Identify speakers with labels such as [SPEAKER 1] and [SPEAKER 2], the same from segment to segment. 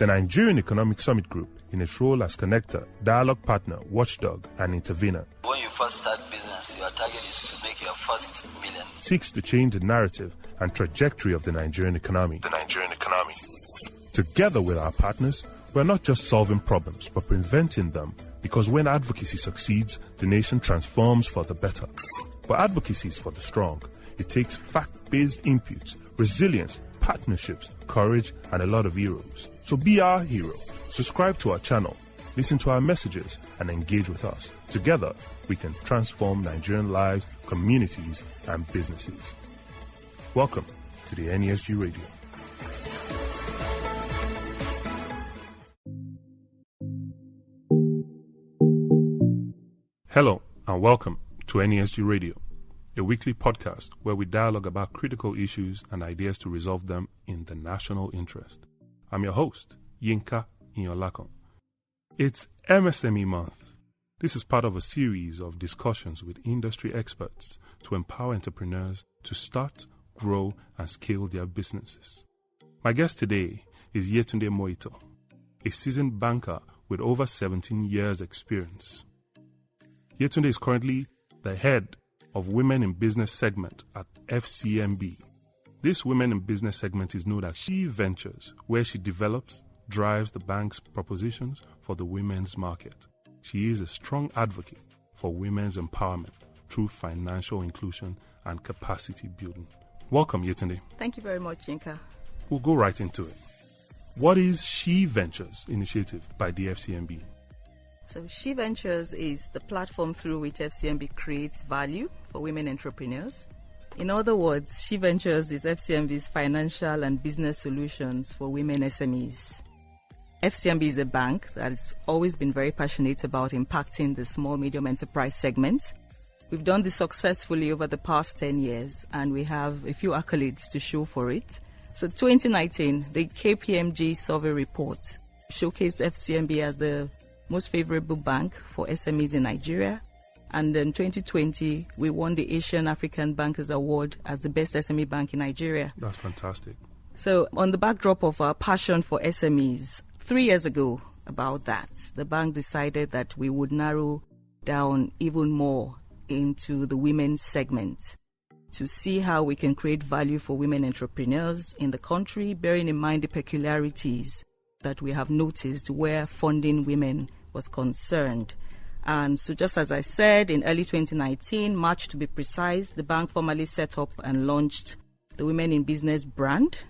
[SPEAKER 1] The Nigerian Economic Summit Group, in its role as connector, dialogue partner, watchdog, and intervener,
[SPEAKER 2] when you first start business, your target is to make your first million.
[SPEAKER 1] Seeks to change the narrative and trajectory of the Nigerian economy. Together with our partners, we're not just solving problems, but preventing them, because when advocacy succeeds, the nation transforms for the better. But advocacy is for the strong. It takes fact-based inputs, resilience, partnerships, courage, and a lot of heroes. So be our hero. Subscribe to our channel, listen to our messages, and engage with us. Together, we can transform Nigerian lives, communities, and businesses. Welcome to the NESG Radio. Hello, and welcome to NESG Radio, a weekly podcast where we dialogue about critical issues and ideas to resolve them in the national interest. I'm your host, Yinka Inyolakon. It's MSME month. This is part of a series of discussions with industry experts to empower entrepreneurs to start, grow, and scale their businesses. My guest today is Yetunde Moito, a seasoned banker with over 17 years' experience. Yetunde is currently the head of Women in Business segment at FCMB. This Women in Business segment is known as SheVentures, where she develops, drives the bank's propositions for the women's market. She is a strong advocate for women's empowerment through financial inclusion and capacity building. Welcome, Yetunde.
[SPEAKER 3] Thank you very much, Yinka.
[SPEAKER 1] We'll go right into it. What is SheVentures initiative by the FCMB?
[SPEAKER 3] So SheVentures is the platform through which FCMB creates value for women entrepreneurs. In other words, SheVentures is FCMB's financial and business solutions for women SMEs. FCMB is a bank that has always been very passionate about impacting the small-medium enterprise segment. We've done this successfully over the past 10 years, and we have a few accolades to show for it. So 2019, the KPMG survey report showcased FCMB as the most favorable bank for SMEs in Nigeria. And in 2020, we won the Asian African Bankers Award as the best SME bank in Nigeria.
[SPEAKER 1] That's fantastic.
[SPEAKER 3] So on the backdrop of our passion for SMEs, 3 years ago about that, the bank decided that we would narrow down even more into the women's segment to see how we can create value for women entrepreneurs in the country, bearing in mind the peculiarities that we have noticed where funding women was concerned. And so just as I said, in early 2019, March to be precise, the bank formally set up and launched the Women in Business brand,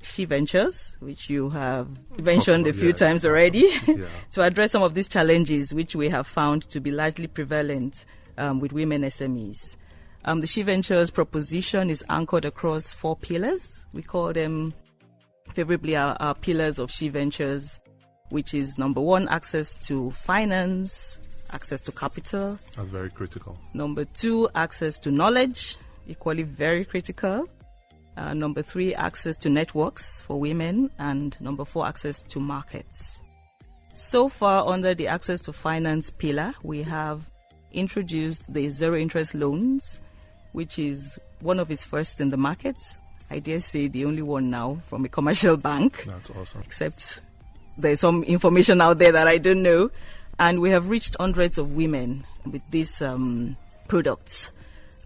[SPEAKER 3] SheVentures, which you have mentioned a few times already, to address some of these challenges which we have found to be largely prevalent with women SMEs. The SheVentures proposition is anchored across 4 pillars. We call them favorably our pillars of SheVentures, which is number 1, access to finance, access to capital.
[SPEAKER 1] That's very critical.
[SPEAKER 3] Number 2, access to knowledge, equally very critical. Number 3, access to networks for women. And number 4, access to markets. So far, under the access to finance pillar, we have introduced the zero interest loans, which is one of its first in the market. I dare say the only one now from a commercial bank.
[SPEAKER 1] That's awesome.
[SPEAKER 3] Except there's some information out there that I don't know. And we have reached hundreds of women with these products.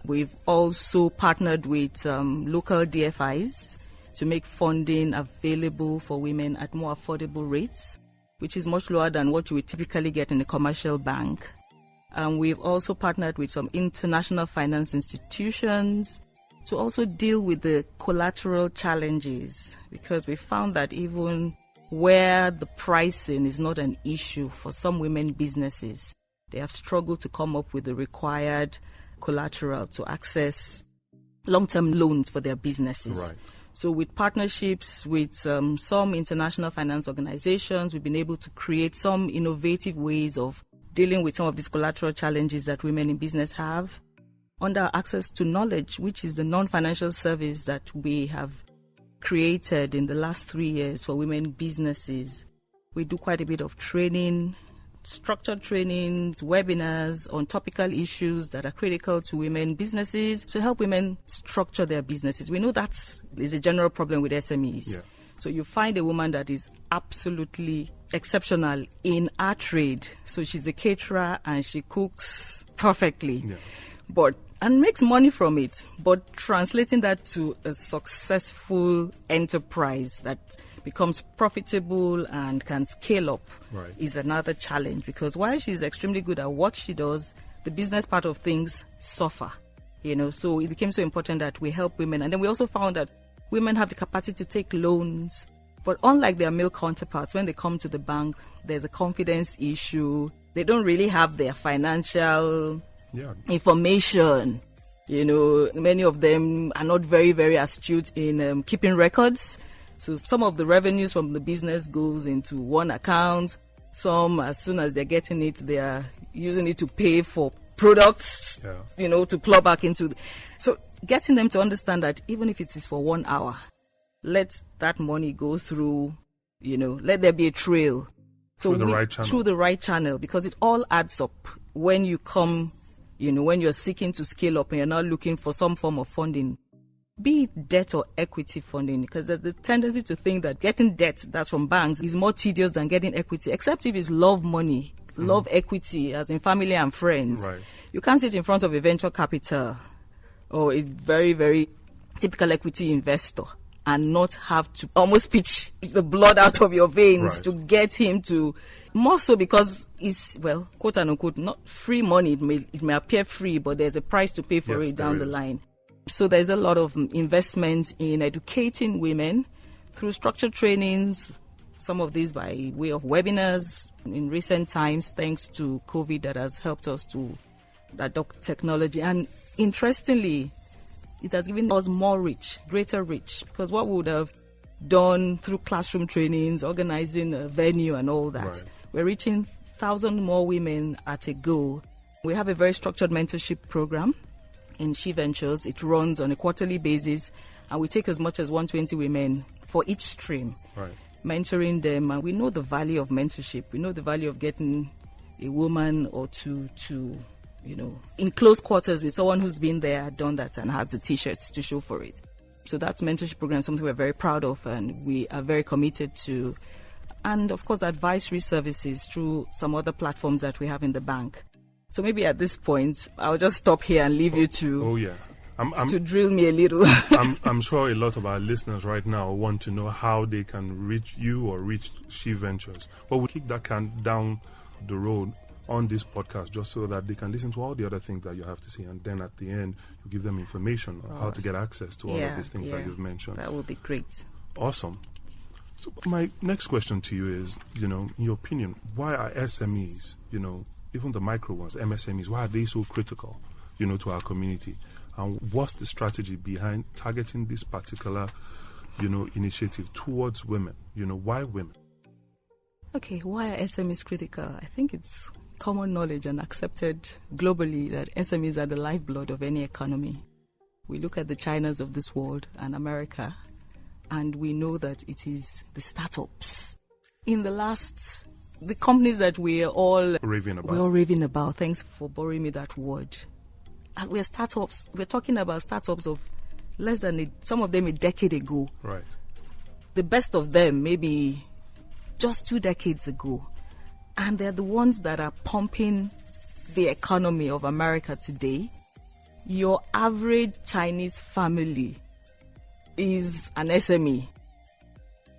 [SPEAKER 3] We've also partnered with local DFIs to make funding available for women at more affordable rates, which is much lower than what you would typically get in a commercial bank. We've also partnered with some international finance institutions to also deal with the collateral challenges, because we found that even where the pricing is not an issue for some women businesses, they have struggled to come up with the required collateral to access long-term loans for their businesses.
[SPEAKER 1] Right.
[SPEAKER 3] So with partnerships with some international finance organizations, we've been able to create some innovative ways of dealing with some of these collateral challenges that women in business have. Under access to knowledge, which is the non-financial service that we have created in the last 3 years for women businesses, we do quite a bit of training, structured trainings, webinars on topical issues that are critical to women businesses to help women structure their businesses. We know that is a general problem with SMEs.
[SPEAKER 1] Yeah.
[SPEAKER 3] So you find a woman that is absolutely exceptional in our trade. So she's a caterer and she cooks perfectly, and makes money from it. But translating that to a successful enterprise that becomes profitable and can scale up is another challenge, because while she's extremely good at what she does, the business part of things suffer. So it became so important that we help women. And then we also found that women have the capacity to take loans. But unlike their male counterparts, when they come to the bank, there's a confidence issue. They don't really have their financial information. Many of them are not very, very astute in keeping records. So some of the revenues from the business goes into one account. Some, as soon as they're getting it, they are using it to pay for products, to plow back into. So getting them to understand that even if it is for 1 hour, let that money go through, let there be a trail. So
[SPEAKER 1] through the right channel,
[SPEAKER 3] because it all adds up when you come, when you're seeking to scale up and you're not looking for some form of funding, be it debt or equity funding, because there's the tendency to think that getting debt that's from banks is more tedious than getting equity, except if it's love money, love equity, as in family and friends.
[SPEAKER 1] Right.
[SPEAKER 3] You can't sit in front of a venture capital or a very, very typical equity investor and not have to almost pitch the blood out of your veins to get him to, more so because it's, quote unquote, not free money. It may appear free, but there's a price to pay for it down the line. So there's a lot of investments in educating women through structured trainings, some of these by way of webinars in recent times, thanks to COVID, that has helped us to adopt technology. And interestingly, it has given us more reach, greater reach, because what we would have done through classroom trainings, organizing a venue and all that, we're reaching 1,000 more women at a go. We have a very structured mentorship program in SheVentures. It runs on a quarterly basis, and we take as much as 120 women for each stream, mentoring them. And we know the value of mentorship. We know the value of getting a woman or two to, in close quarters with someone who's been there, done that, and has the T-shirts to show for it. So that mentorship program is something we're very proud of and we are very committed to. And of course, advisory services through some other platforms that we have in the bank. So maybe at this point, I'll just stop here and leave you to to drill me a little.
[SPEAKER 1] I'm sure a lot of our listeners right now want to know how they can reach you or reach SheVentures. But we'll kick that can down the road on this podcast just so that they can listen to all the other things that you have to say. And then at the end, you give them information on how to get access to all of these things that you've mentioned.
[SPEAKER 3] That would be great.
[SPEAKER 1] Awesome. So my next question to you is, in your opinion, why are SMEs, even the micro ones, MSMEs, why are they so critical, to our community? And what's the strategy behind targeting this particular, initiative towards women? Why women?
[SPEAKER 3] Okay, why are SMEs critical? I think it's common knowledge and accepted globally that SMEs are the lifeblood of any economy. We look at the Chinas of this world and America, and we know that it is the startups. In the companies that we're all raving about. Thanks for borrowing me that word. As we're startups. We're talking about startups of less than some of them a decade ago.
[SPEAKER 1] Right.
[SPEAKER 3] The best of them maybe just 2 decades ago. And they're the ones that are pumping the economy of America today. Your average Chinese family is an SME.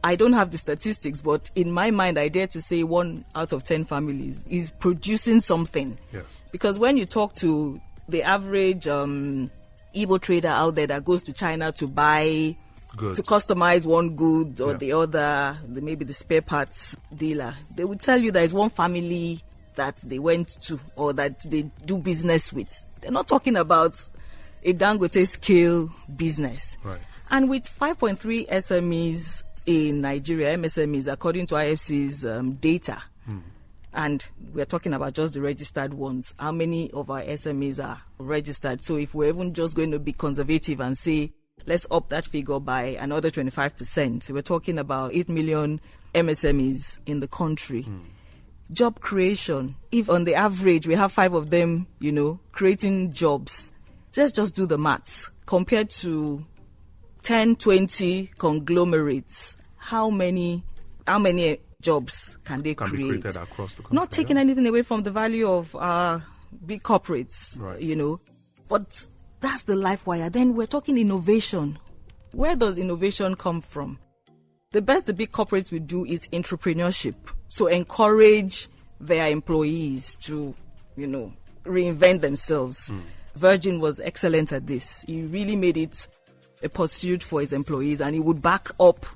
[SPEAKER 3] I don't have the statistics, but in my mind, I dare to say 1 out of 10 families is producing something.
[SPEAKER 1] Yes. Because
[SPEAKER 3] when you talk to the average Igbo trader out there that goes to China to buy goods, to customize one good or the other, maybe the spare parts dealer, they will tell you there is one family that they went to or that they do business with. They're not talking about a Dangote scale business.
[SPEAKER 1] Right.
[SPEAKER 3] And with 5.3 SMEs in Nigeria, MSMEs, according to IFC's data, and we're talking about just the registered ones, how many of our SMEs are registered? So if we're even just going to be conservative and say, let's up that figure by another 25%, we're talking about 8 million MSMEs in the country. Job creation, if on the average we have 5 of them, creating jobs, let's just do the maths. Compared to 10, 20 conglomerates, how many jobs can they create?
[SPEAKER 1] Be created across the country.
[SPEAKER 3] Not taking anything away from the value of big corporates,
[SPEAKER 1] right.
[SPEAKER 3] But that's the life wire. Then we're talking innovation. Where does innovation come from? The best the big corporates will do is entrepreneurship. So encourage their employees to, reinvent themselves. Virgin was excellent at this. He really made it a pursuit for his employees, and he would back up,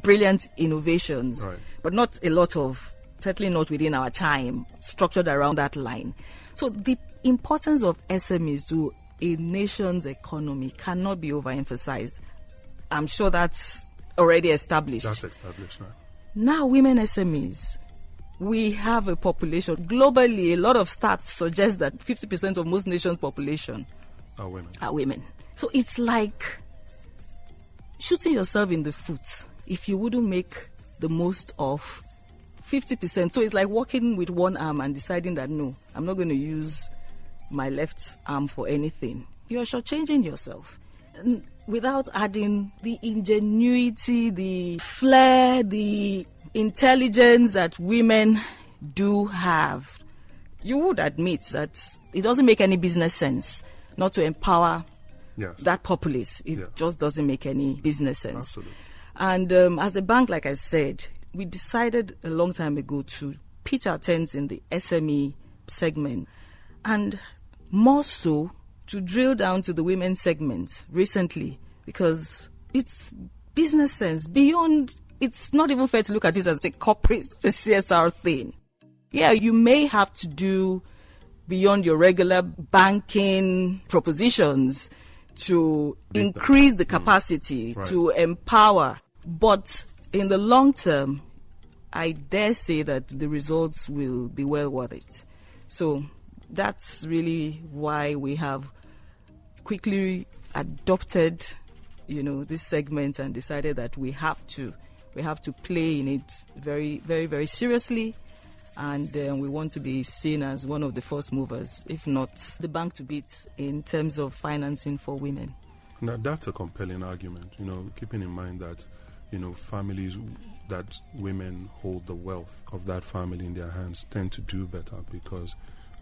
[SPEAKER 3] brilliant innovations,
[SPEAKER 1] right.
[SPEAKER 3] but not a lot of, certainly not within our time, structured around that line. So the importance of SMEs to a nation's economy cannot be overemphasized. I'm sure that's already established.
[SPEAKER 1] That's established, right?
[SPEAKER 3] Now, women SMEs, we have a population. Globally, a lot of stats suggest that 50% of most nations' population
[SPEAKER 1] are
[SPEAKER 3] women. So it's like shooting yourself in the foot if you wouldn't make the most of 50%. So it's like walking with one arm and deciding that, no, I'm not going to use my left arm for anything. You're shortchanging yourself. And without adding the ingenuity, the flair, the intelligence that women do have, you would admit that it doesn't make any business sense not to empower that populace. It just doesn't make any business sense.
[SPEAKER 1] Absolutely.
[SPEAKER 3] And as a bank, like I said, we decided a long time ago to pitch our tents in the SME segment, and more so to drill down to the women segment recently, because it's business sense beyond. It's not even fair to look at it as a corporate, a CSR thing. Yeah, you may have to do beyond your regular banking propositions to increase the capacity, to empower. But in the long term, I dare say that the results will be well worth it. So that's really why we have quickly adopted, this segment and decided that we have to play in it very, very, very seriously. And we want to be seen as one of the first movers, if not the bank to beat in terms of financing for women.
[SPEAKER 1] Now, that's a compelling argument, keeping in mind that, families that women hold the wealth of that family in their hands tend to do better because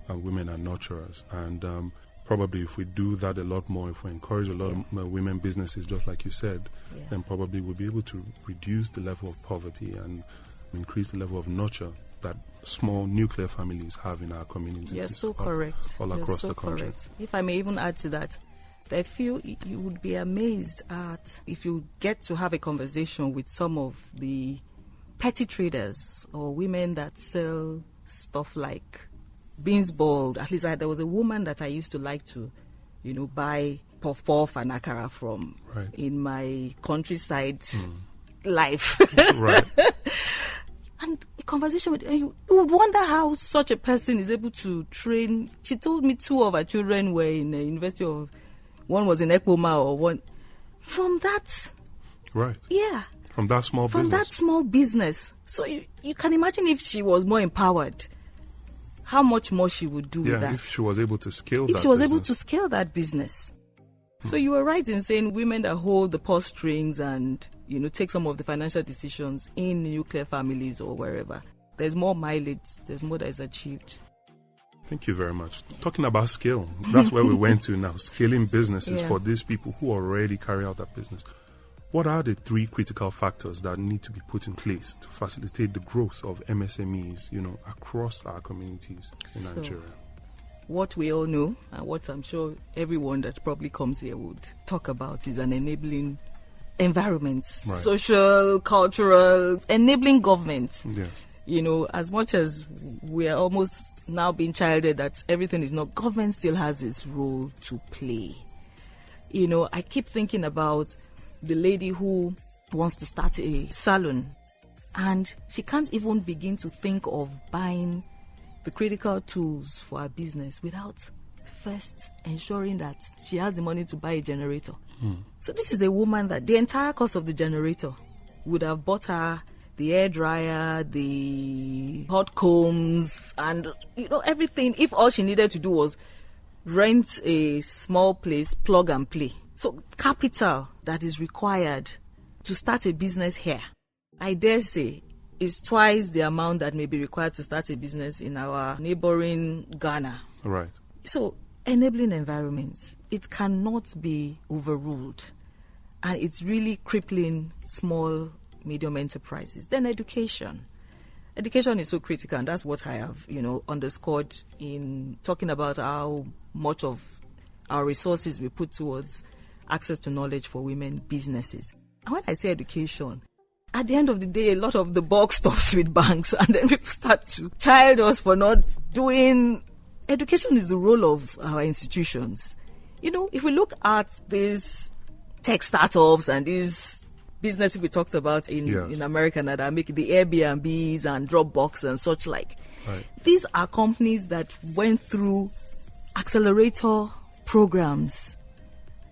[SPEAKER 1] women are nurturers. And probably if we do that a lot more, if we encourage a lot of women businesses, just like you said, then probably we'll be able to reduce the level of poverty and increase the level of nurture that small nuclear families have in our communities.
[SPEAKER 3] You're so correct.
[SPEAKER 1] All across the country.
[SPEAKER 3] Correct. If I may even add to that, I feel you would be amazed at if you get to have a conversation with some of the petty traders or women that sell stuff like beans boiled. At least there was a woman that I used to like to, buy puff and akara from in my countryside life. Right. And a conversation with her, you would wonder how such a person is able to train. She told me 2 of her children were in the University of, one was in Ekpoma or one. From that.
[SPEAKER 1] Right.
[SPEAKER 3] Yeah.
[SPEAKER 1] From that small business.
[SPEAKER 3] So you can imagine if she was more empowered, how much more she would do with that.
[SPEAKER 1] If she was able to scale
[SPEAKER 3] that business. So you were right in saying women that hold the purse strings and, take some of the financial decisions in nuclear families or wherever. There's more mileage. There's more that is achieved.
[SPEAKER 1] Thank you very much. Talking about scale, that's where we went to now. Scaling businesses for these people who already carry out that business. What are the 3 critical factors that need to be put in place to facilitate the growth of MSMEs, across our communities in Nigeria?
[SPEAKER 3] What we all know, and what I'm sure everyone that probably comes here would talk about, is an enabling environment, social, cultural, enabling government.
[SPEAKER 1] Yes.
[SPEAKER 3] As much as we are almost now being chided that everything is not, government still has its role to play. I keep thinking about the lady who wants to start a salon, and she can't even begin to think of buying the critical tools for her business without first ensuring that she has the money to buy a generator. So this is a woman that the entire cost of the generator would have bought her the air dryer, the hot combs, and everything, if all she needed to do was rent a small place, plug and play. So capital that is required to start a business here I dare say, is twice the amount that may be required to start a business in our neighboring Ghana.
[SPEAKER 1] Right.
[SPEAKER 3] So, enabling environments, it cannot be overruled. And it's really crippling small, medium enterprises. Then education. Education is so critical, and that's what I have, underscored in talking about how much of our resources we put towards access to knowledge for women businesses. And when I say education, at the end of the day, a lot of the buck stops with banks, and then people start to chide us for not doing. Education is the role of our institutions. If we look at these tech startups and these businesses we talked about in America that are making the Airbnbs and Dropbox and such like,
[SPEAKER 1] right.
[SPEAKER 3] These are companies that went through accelerator programs.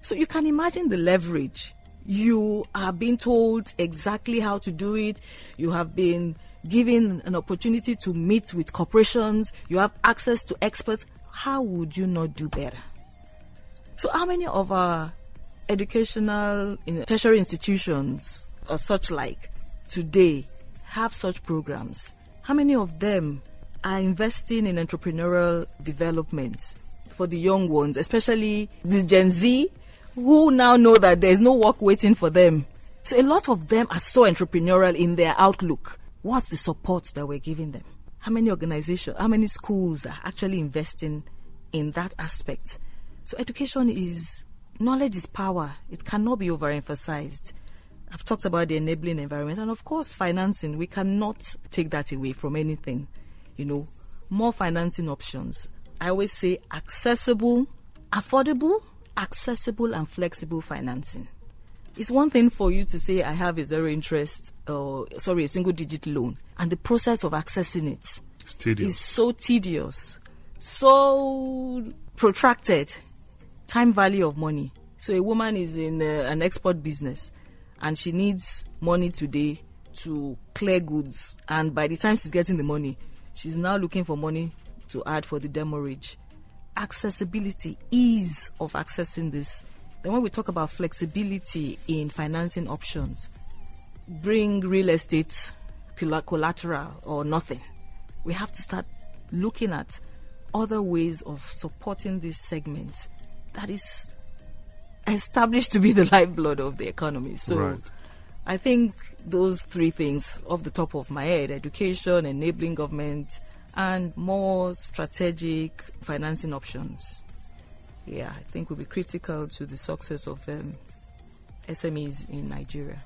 [SPEAKER 3] So you can imagine the leverage. You are being told exactly how to do it. You have been given an opportunity to meet with corporations. You have access to experts. How would you not do better? So how many of our educational tertiary institutions or such like today have such programs? How many of them are investing in entrepreneurial development for the young ones, especially the Gen Z, who now know that there's no work waiting for them? So a lot of them are so entrepreneurial in their outlook. What's the support that we're giving them? How many organizations, how many schools are actually investing in that aspect? So knowledge is power. It cannot be overemphasized. I've talked about the enabling environment, and of course financing. We cannot take that away from anything. More financing options. I always say affordable, accessible and flexible financing. It's one thing for you to say I have a a single digit loan, and the process of accessing it is so tedious, so protracted, time value of money. So a woman is in an export business and she needs money today to clear goods, and by the time she's getting the money, she's now looking for money to add for the demurrage. Accessibility, ease of accessing this. Then when we talk about flexibility in financing options, bring real estate collateral or nothing. We have to start looking at other ways of supporting this segment that is established to be the lifeblood of the economy. So
[SPEAKER 1] right.
[SPEAKER 3] I think those three things off the top of my head: education, enabling government, and more strategic financing options. I think will be critical to the success of SMEs in Nigeria.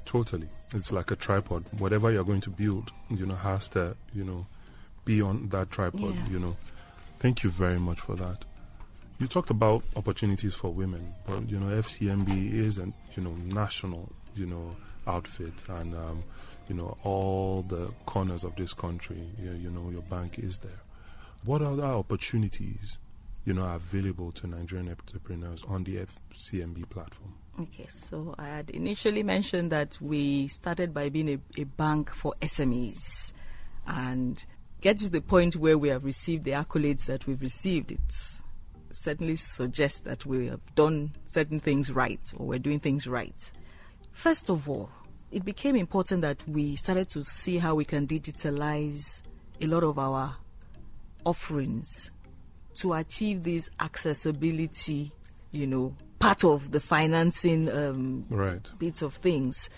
[SPEAKER 1] Totally. It's like a tripod. Whatever you're going to build, has to, be on that tripod, Thank you very much for that. You talked about opportunities for women, but, FCMB is a, national, outfit, and, all the corners of this country, your bank is there. What other opportunities, are available to Nigerian entrepreneurs on the FCMB platform?
[SPEAKER 3] Okay, so I had initially mentioned that we started by being a bank for SMEs, and get to the point where we have received the accolades that we've received. It certainly suggests that we have done certain things right, or we're doing things right. First of all, it became important that we started to see how we can digitalize a lot of our offerings to achieve this accessibility, part of the financing bits of things.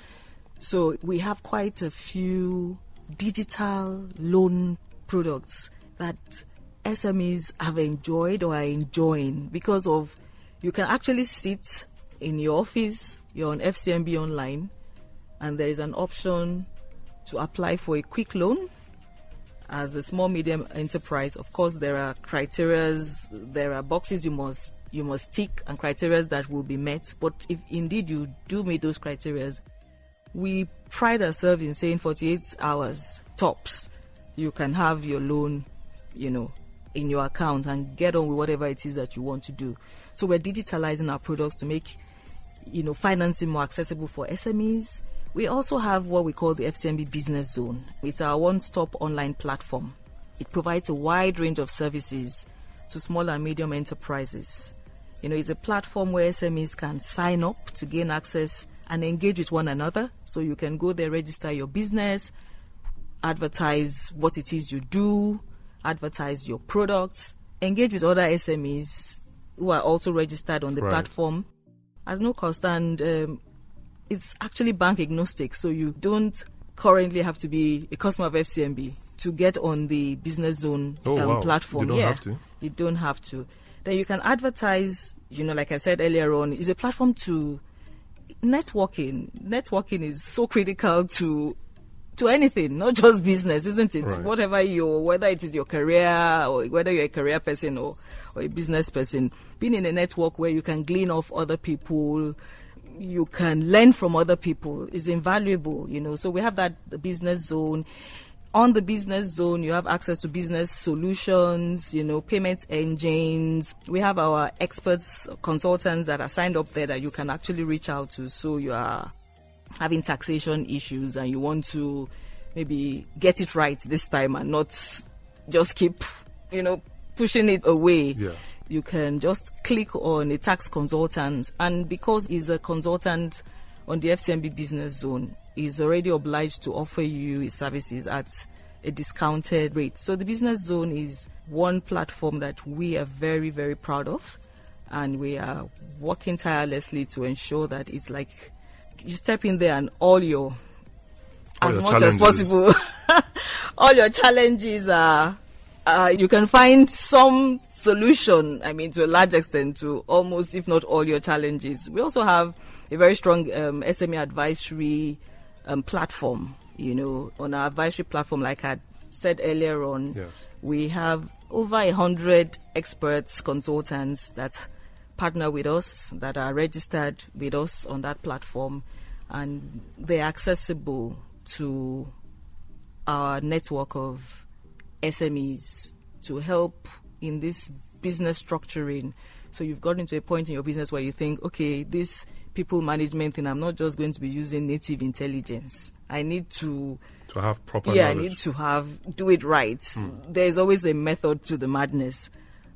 [SPEAKER 3] So we have quite a few digital loan products that SMEs have enjoyed or are enjoying because of, you can actually sit in your office, you're on FCMB online, and there is an option to apply for a quick loan. As a small medium enterprise, of course, there are criterias, there are boxes you must tick and criterias that will be met. But if indeed you do meet those criterias, we pride ourselves in saying 48 hours tops, you can have your loan, in your account and get on with whatever it is that you want to do. So we're digitalizing our products to make, financing more accessible for SMEs. We also have what we call the FCMB Business Zone. It's our one-stop online platform. It provides a wide range of services to small and medium enterprises. It's a platform where SMEs can sign up to gain access and engage with one another. So you can go there, register your business, advertise what it is you do, advertise your products, engage with other SMEs who are also registered on the platform at no cost. And it's actually bank agnostic, so you don't currently have to be a customer of FCMB to get on the Business Zone platform.
[SPEAKER 1] You don't have to.
[SPEAKER 3] You don't have to. Then you can advertise, like I said earlier on, is a platform to networking. Networking is so critical to anything, not just business, isn't it?
[SPEAKER 1] Right.
[SPEAKER 3] Whether it is your career or whether you're a career person or a business person, being in a network where you can glean off other people, you can learn from other people is invaluable, So we have the Business Zone. On the Business Zone, you have access to business solutions, payment engines. We have our experts, consultants that are signed up there that you can actually reach out to. So you are having taxation issues and you want to maybe get it right this time and not just keep, pushing it away.
[SPEAKER 1] Yes.
[SPEAKER 3] You can just click on a tax consultant, and because he's a consultant on the FCMB Business Zone, is already obliged to offer you his services at a discounted rate. So the Business Zone is one platform that we are very, very proud of, and we are working tirelessly to ensure that it's like you step in there and all much as possible, all your challenges are, you can find some solution, to a large extent to almost, if not all your challenges. We also have a very strong SME advisory platform. On our advisory platform, like I said earlier on,
[SPEAKER 1] yes,
[SPEAKER 3] we have over 100 experts, consultants that partner with us, that are registered with us on that platform, and they're accessible to our network of SMEs to help in this business structuring. So you've gotten to a point in your business where you think, okay, this people management thing, I'm not just going to be using native intelligence. I need to
[SPEAKER 1] have proper knowledge.
[SPEAKER 3] I need to do it right. There's always a method to the madness.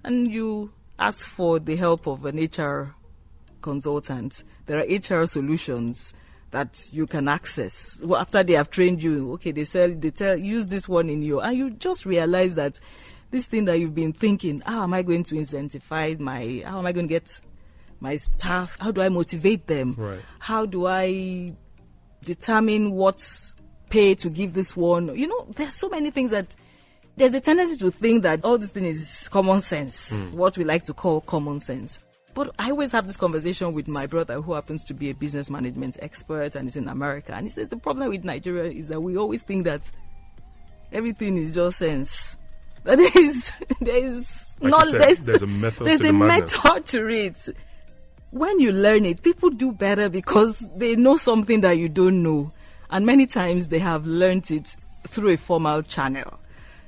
[SPEAKER 3] And you ask for the help of an HR consultant. There are HR solutions that you can access. Well, after they have trained you, okay, they tell, use this one in you. And you just realize that this thing that you've been thinking, how am I going to incentivize how am I going to get my staff? How do I motivate them?
[SPEAKER 1] Right.
[SPEAKER 3] How do I determine what pay to give this one? There's so many things that there's a tendency to think that all this thing is common sense, what we like to call common sense. But I always have this conversation with my brother, who happens to be a business management expert and is in America. And he says the problem with Nigeria is that we always think that everything is just sense. But there's a method. There's a method to it. When you learn it, people do better because they know something that you don't know. And many times they have learned it through a formal channel.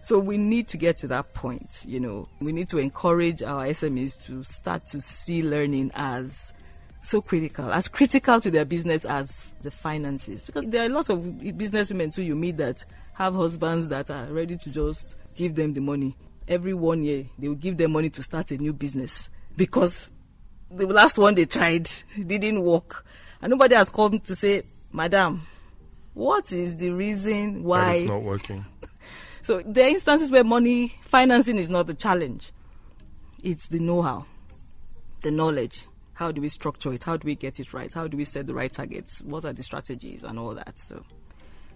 [SPEAKER 3] So we need to get to that point, We need to encourage our SMEs to start to see learning as so critical, as critical to their business as the finances. Because there are a lot of businesswomen too you meet that have husbands that are ready to just give them the money. Every 1 year, they will give them money to start a new business because the last one they tried didn't work. And nobody has come to say, Madam, what is the reason why
[SPEAKER 1] that it's not working?
[SPEAKER 3] So there are instances where financing is not the challenge. It's the know-how, the knowledge. How do we structure it? How do we get it right? How do we set the right targets? What are the strategies and all that? So,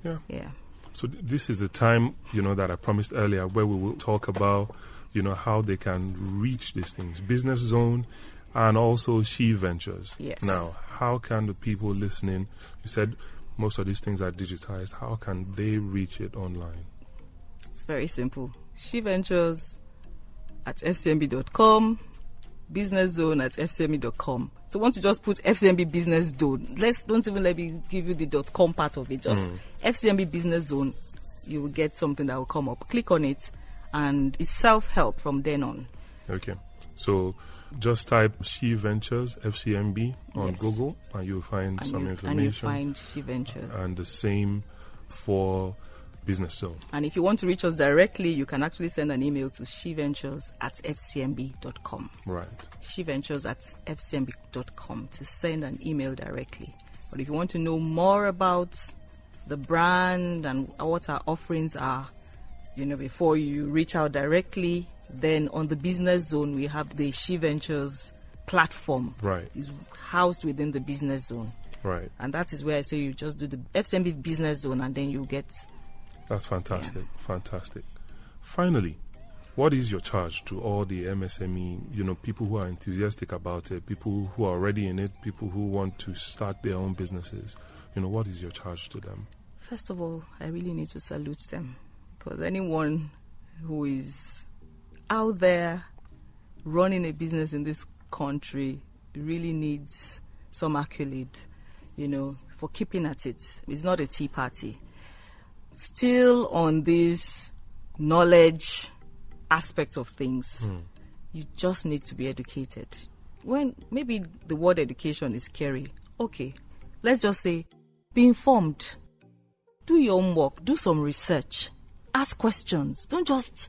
[SPEAKER 3] yeah.
[SPEAKER 1] So this is the time, that I promised earlier, where we will talk about, how they can reach these things. Business Zone and also SheVentures.
[SPEAKER 3] Yes.
[SPEAKER 1] Now, how can the people listening, you said most of these things are digitized, how can they reach it online?
[SPEAKER 3] It's very simple. SheVentures at fcmb.com, Business Zone at fcmb.com. So once you just put FCMB Business Zone, don't even let me give you the .com part of it. Just FCMB Business Zone, you will get something that will come up. Click on it, and it's self-help from then on.
[SPEAKER 1] Okay. So just type SheVentures, FCMB on Google, and you'll find some information.
[SPEAKER 3] And you'll find SheVentures.
[SPEAKER 1] And the same for Business Zone.
[SPEAKER 3] And if you want to reach us directly, you can actually send an email to SheVentures at fcmb.com.
[SPEAKER 1] Right.
[SPEAKER 3] SheVentures at fcmb.com to send an email directly. But if you want to know more about the brand and what our offerings are, before you reach out directly, then on the Business Zone, we have the SheVentures platform.
[SPEAKER 1] Right.
[SPEAKER 3] It's housed within the Business Zone.
[SPEAKER 1] Right.
[SPEAKER 3] And that is where I say you just do the SME Business Zone and then you get...
[SPEAKER 1] That's fantastic. Yeah. Fantastic. Finally, what is your charge to all the MSME, people who are enthusiastic about it, people who are already in it, people who want to start their own businesses? What is your charge to them?
[SPEAKER 3] First of all, I really need to salute them, because anyone who is out there running a business in this country really needs some accolade, for keeping at it. It's not a tea party. Still on this knowledge aspect of things, you just need to be educated. When maybe the word education is scary, okay, let's just say be informed. Do your homework, do some research, ask questions. Don't just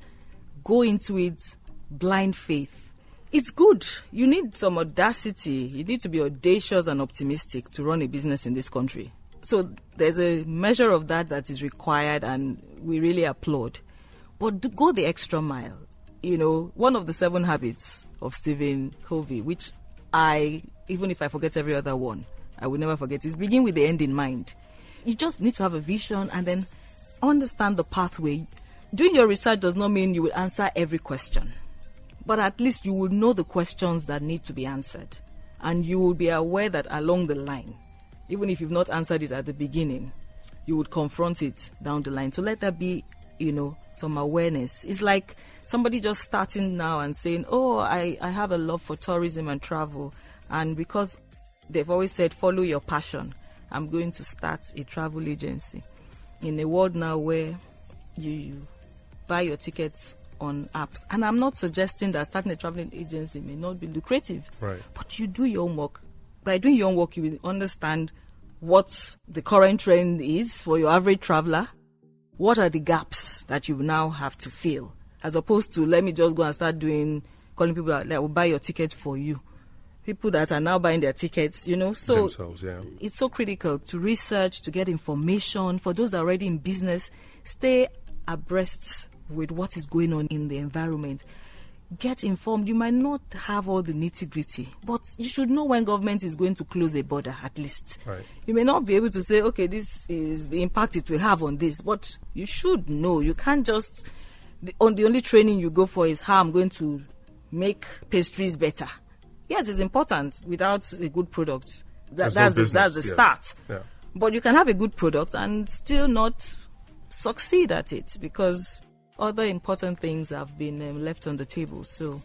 [SPEAKER 3] go into it blind faith. It's good. You need some audacity. You need to be audacious and optimistic to run a business in this country. So there's a measure of that is required, and we really applaud. But go the extra mile. One of the 7 habits of Stephen Covey, which even if I forget every other one, I will never forget, is begin with the end in mind. You just need to have a vision and then understand the pathway. Doing your research does not mean you will answer every question, but at least you will know the questions that need to be answered. And you will be aware that along the line, even if you've not answered it at the beginning, you would confront it down the line. So let there be, some awareness. It's like somebody just starting now and saying, I have a love for tourism and travel. And because they've always said, follow your passion, I'm going to start a travel agency. In a world now where you buy your tickets on apps, and I'm not suggesting that starting a traveling agency may not be lucrative,
[SPEAKER 1] right? But
[SPEAKER 3] you do your homework. By doing your homework, you will understand what the current trend is for your average traveler. What are the gaps that you now have to fill, as opposed to let me just go and start calling people that will buy your ticket for you. People that are now buying their tickets, so
[SPEAKER 1] themselves, yeah.
[SPEAKER 3] It's so critical to research, to get information. For those that are already in business, stay abreast with what is going on in the environment. Get informed. You might not have all the nitty-gritty, but you should know when government is going to close a border, at least.
[SPEAKER 1] Right.
[SPEAKER 3] You may not be able to say, okay, this is the impact it will have on this, but you should know. You can't just... The only training you go for is how I'm going to make pastries better. Yes, it's important. Without a good product, that's the start.
[SPEAKER 1] Yeah.
[SPEAKER 3] But you can have a good product and still not succeed at it, because other important things have been left on the table. So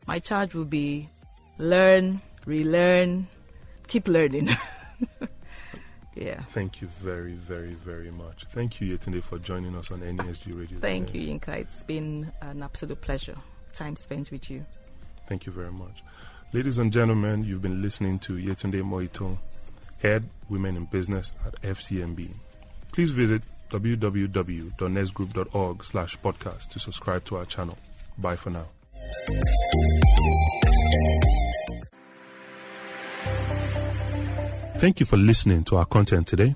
[SPEAKER 3] my charge will be learn, relearn, keep learning. Yeah.
[SPEAKER 1] Thank you very, very, very much. Thank you, Yetunde, for joining us on NESG Radio.
[SPEAKER 3] Thank you, Yinka. It's been an absolute pleasure. Time spent with you.
[SPEAKER 1] Thank you very much. Ladies and gentlemen, you've been listening to Yetunde Moito, Head Women in Business at FCMB. Please visit www.nesgroup.org/podcast to subscribe to our channel. Bye for now. Thank you for listening to our content today.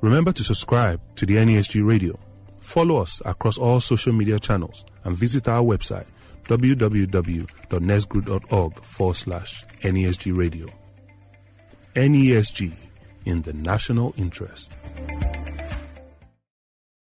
[SPEAKER 1] Remember to subscribe to the NESG Radio. Follow us across all social media channels and visit our website www.nesgroup.org/NESG Radio. NESG, in the national interest.